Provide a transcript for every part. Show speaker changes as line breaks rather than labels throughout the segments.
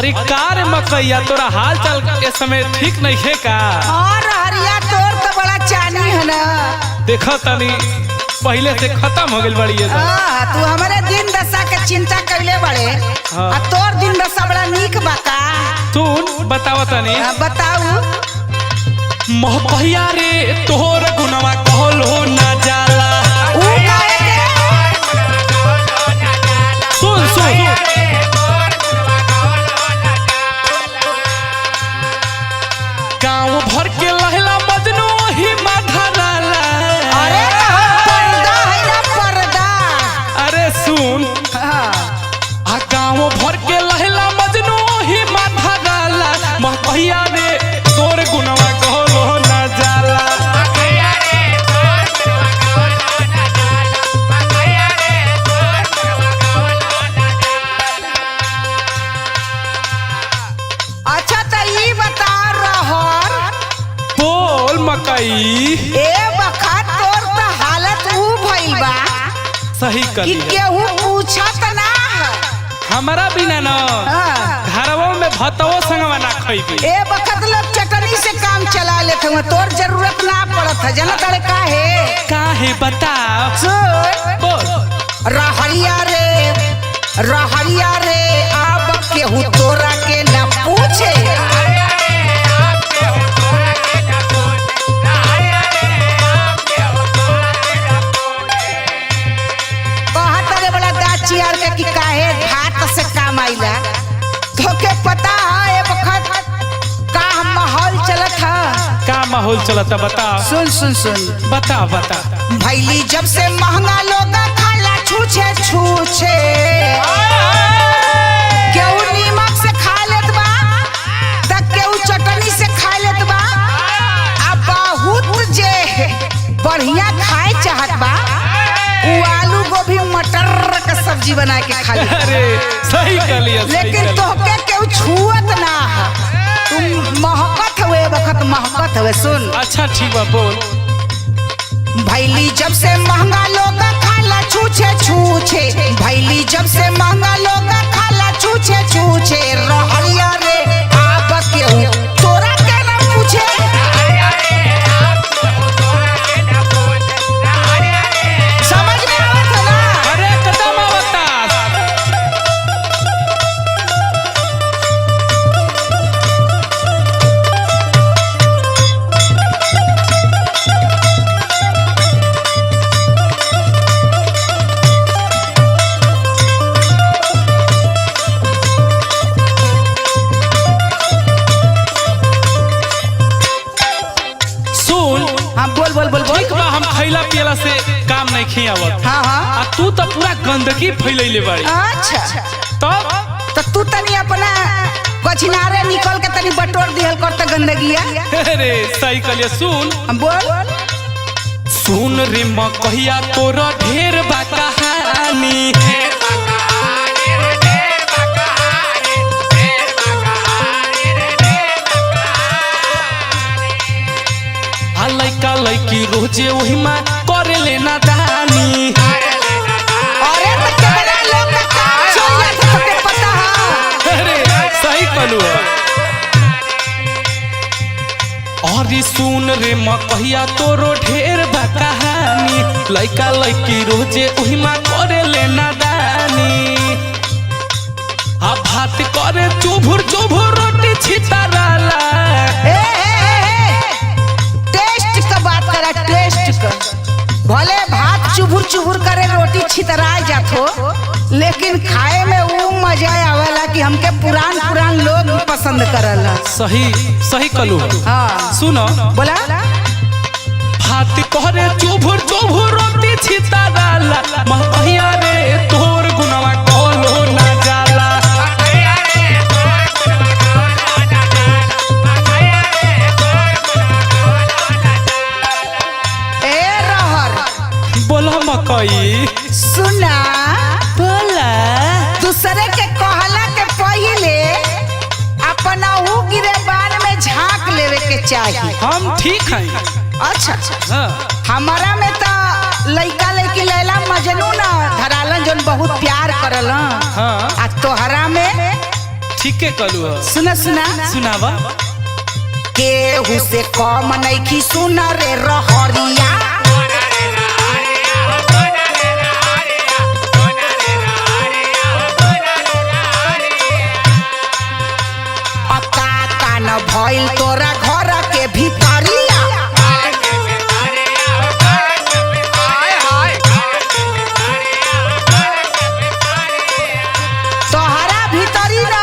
अरे कार मकैया तोरा हाल चाल के समय ठीक नहीं है का?
और हरिया तोर तो बड़ा चानी है ना।
देखो तनी पहले से खत्म हो गई बड़ी है
तू हमारे दिन दशा के चिंता करले बड़े। आ तोर दिन दशा बड़ा नीक बाका।
सुन बताओ तनी।
बताऊ।
मोहपहिया रे तोहर गुनवा कहलो ना जाला। सुन सुन गाँव भर के लहला मजनू ही माधराला।
अरे पर्दा है ना पर्दा।
अरे सुन आ गाँव भर के लहला मजनू ही माधराला। मोहपहिया रे तोर गुनवा कहलो ना जाला।
अच्छा तो ये बता रहर
बोल मकई
ए बखत तोर तो हालत ऊ भइल बा
सही
कि
कर
केहू पूछत ना है।
हमारा बिना न घरवा में भतवो संगवा ना खइबी।
ए बखत लोग चटनी से काम चला लेते हुए तोर जरूरत ना पड़त है। जना तड़े
काहे बताओ।
सुन
बोल
रहरिया रे अब केहू तोरा के ना पूछे। कहत रे बड़ा दाची आर के कि काहे भात से काम आइला। तोके पता है ए बखत का माहौल चलत है।
का माहौल चलता बताओ।
सुन सुन सुन
बता बता।
भैली जब से महंगा लोग खाला छूछे छूछे। केहू नीमक से खा लेत बा त केहू चटनी से खा लेत बा। आ बहुत जे बढ़िया खाए चाहत बा उ आलू गोभी मटर का सब्जी बना के खा ले।
अरे सही कहलिए।
लेकिन तोहके केहू छुअत ना है। तुम महकत हुए वक्त महकत हुए। सुन
अच्छा ठीक बा बोल।
भैली जब से महंगा लोग खाला छूछे छूछे। भैली जब से महंगा लोग खाला छूछे छूछे। रहरिया रे आप केहू तोरा के ना पूछे। समझ में आवत है ना।
अरे कदम आवता।
हाँ बोल बोल बोल बोल।
ठीक बा हम खैला पियला से काम नहीं खियावत।
हाँ हाँ
आ तू तो पूरा गंदगी फैलैले बाड़ी।
अच्छा
तब
तो तू तनी अपना कछिनारे निकल के तनी बटोर दिहल कर त गंदगिया।
अरे सही कहलिए। सुन
बोल
सुन रे मकहिया तोरा ढेर बा कहानी। आ लइका लइकी रोजे ओही में करे लेना दानी।
अरे तो केतना लोग का काम चल जात है तोके पता है।
अरे सही कहलू। और सुन रे मकहिया तोरो ढेर बा कहानी। लइका लइकी रोजे ओही में करे लेना दानी। आ भात करे चुभुर चुभुर रोटी छितराला।
टेस्ट का बात करा टेस्ट का। भले भात चुभुर चुभुर करे रोटी छितरा जात हो लेकिन खाए में वो मजा आवेला कि हमके पुरान पुरान लोग पसंद करला।
सही सही कहलू।
हाँ
सुनो
बोला
भात करे चुभुर चुभुर रोटी छितराला। मकहिया रे तोर गुनवा कहलो ना जाला।
ए रहर
बोला मकई।
सुना
बोला
दूसरे के कहला के पहिले अपना ऊ गिरेबान में झांक लेवे के चाहिए।
हम ठीक हैं।
अच्छा
हाँ।
हमारा में तो लइका लइकी लैला मजनू ना धरालन जोन बहुत प्यार करलन।
हाँ।
आ तोहरा में
ठीके कहलू हो।
सुना सुना
सुनावा।
केहू से कम नइखी सुन रे रहरिया। अका कान भइल तोरा घर के भीतरिया। तोहरा भीतरी ना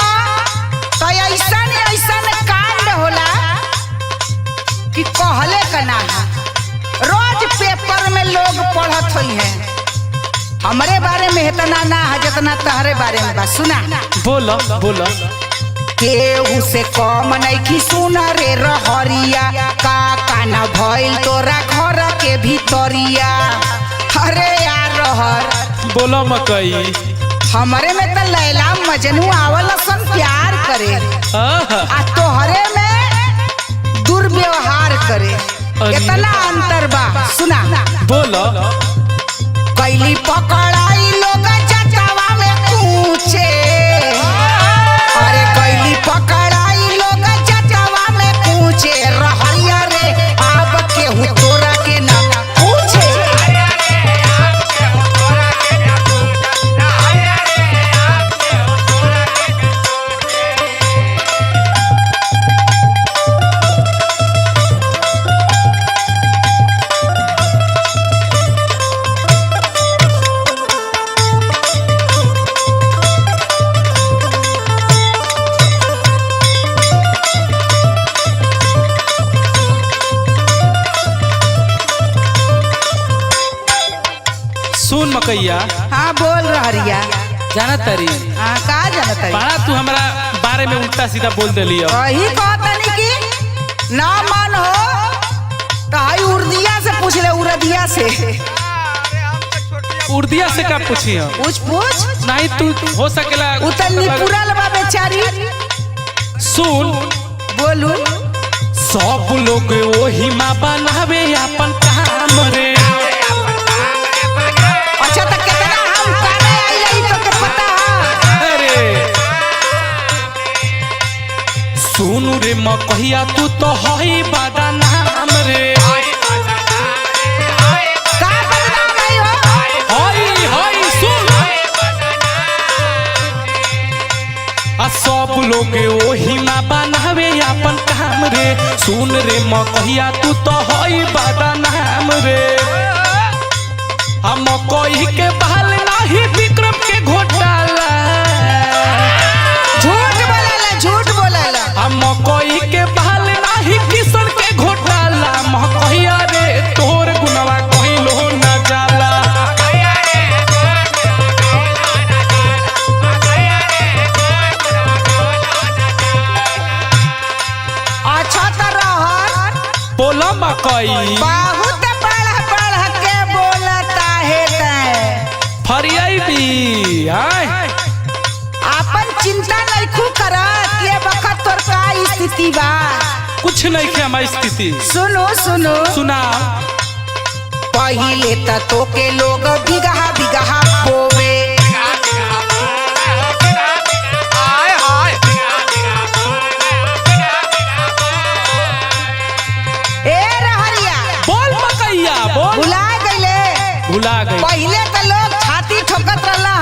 तो ऐसन ऐसन कांड होला कि कहले का ना है। रोज पेपर में लोग पढ़त हुई है। हमरे बारे में इतना ना है जितना तहरे बारे में बा। सुना
बोलो बोलो।
केहू से कम नइखी सुन रे रहरिया। का कान भइल तोरा घर के भीतरिया। अरे यार रहर
बोलो मकई।
हमरे में तो लैला मजनू आवल सन प्यार करे
आहा।
आ तोहरे में दुर्व्यवहार करे।
अरे
इतना अंतर बा। सुना
बोलो।
कैली पकड़ाई लोग जटावा में पूछे। अरे कैली पकड़ाई लोग जटावा में पूछे। रहरिया रे अब केहू तोरा के ना पूछे।
सुन मकैया।
हाँ बोल रहरिया।
जाना तारी
हाँ का जानत है?
बड़ा तू हमरा बारे में उल्टा सीधा बोल देली हो।
वही कहतनी कि ना मन हो तो हाई उर्दिया से पूछ ले। उर्दिया से
उर्दिया से का पूछी हो?
पूछ पूछ।
नहीं तू हो सकेला।
उतनी पूरा लबा बेचारी।
सुन
बोलू।
सब लोग वही माँ बनावे अपन काम रे।
अच्छा तो कितना हम करे आई तो के पता है?
अरे सुन रे मकहिया तू तो हई बड़ा नाम रे।
का बदनाम नहीं हो?
हई हई सुन। आ सब लोग वही माँ बनावे अपन काम रे। सुन रे मकहिया तू तो हई बड़ा नाम रे। हम कोई के बहाल नहीं विक्रम के घोटाला।
झूठ बोलेला झूठ बोलेला।
हम कोई के बहाल नहीं किशन के घोटाला। मकहिया रे तोर गुनवा कोई लो न जाला।
अच्छा तो रहर
बोलो मकई।
बहुत बढ़ बढ़ के बोलता है तै।
फरियाई भी आय।
अपन चिंता नहीं खू कर के वक्त तोर का स्थिति बा।
कुछ नहीं के हमारी स्थिति।
सुनो सुनो
सुना।
पहिले त तो के लोग बिगहा बिगहा बोवे। ए रहरिया
बोल मकैया बोल।
भुला गईले।
भुला गई।
पहिले त लोग छाती ठोकत रहला।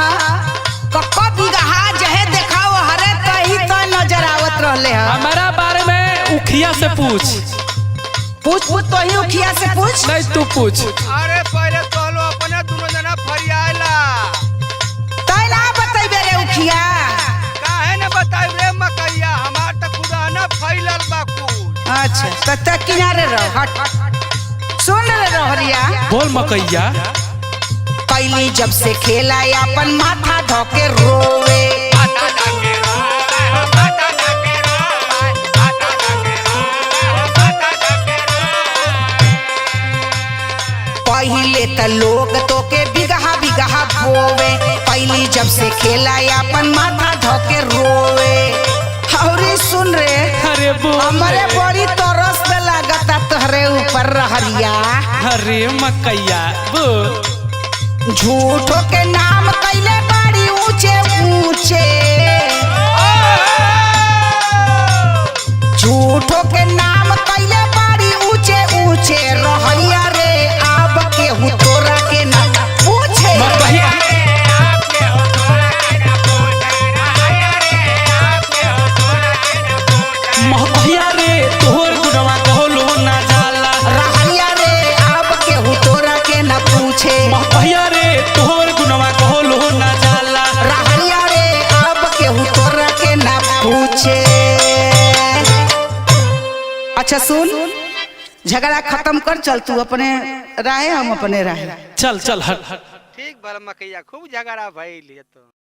कक्का बिगहा जहे देखाओ हरे तही तो नजर आवत रहले ह।
हमारा बारे में उखिया से पूछ।
पूछ पूछ तो ही उखिया से पूछ।
नहीं तू पूछ।
अरे पहले तो लो अपने दोनों जना फरियाला।
तै ना बतैबे रे उखिया।
काहे न बताई रे मकैया। हमार त खुदा न फैलल बा कुल।
अच्छा तो किनारे रह हट। सुन रे रहरिया।
बोल मकैया।
कैली जब से खेला अपन माथा धोके रोवे। पहिले त लोग तो के बिगहा बिगहा बोवे। कैली जब से खेला अपन माथा धोके रोवे। और सुन रे
अरे बोल।
हमारे बड़ी तरस पे लागता तोहरे ऊपर रहरिया।
अरे मकैया बोल।
झूठो के नाम कैले बड़ी ऊंचे ऊंचे। झूठो के नाम कैले बाड़ी ऊंचे ऊंचे रहैया रे अब केहू तोरा के ना पूछे
मकहिया महकहिया रे तोहर गुनवा कहलो ना जाला
रहैया रे अब केहू तोरा के ना पूछे
महकहिया रे तोहर गुनवा कहलो ना जाला
रहैया रे अब केहू तोरा के ना पूछे। अच्छा सुन, झगड़ा खत्म कर, चल तू अपने राहे हम अपने राहे।
चल चल हट
ठीक बा मकैया, खूब झगड़ा भइल है तो।